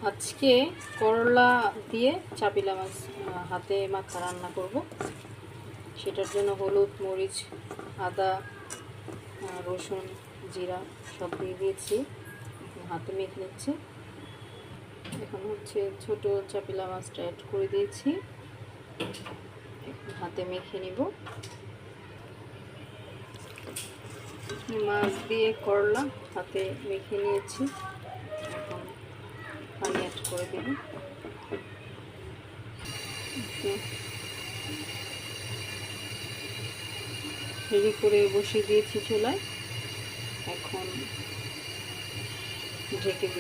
আজকে করলা দিয়ে চাপিলা মাছ হাতে মাখা রান্না করব। সেটার জন্য হলুদ, মরিচ, আদা, রসুন, জিরা সব দিয়ে দিয়েছি, হাতে মেখে নিচ্ছি। এখন হচ্ছে ছোট চাপিলা মাছটা অ্যাড করে দিয়েছি, হাতে মেখে নিব। মাছ দিয়ে করলা হাতে মেখে নিয়েছি, এখন পানি অ্যাড করে দেব। রেডি করে বসিয়ে দিয়েছি চুলায়, এখন ঢেকে দেব।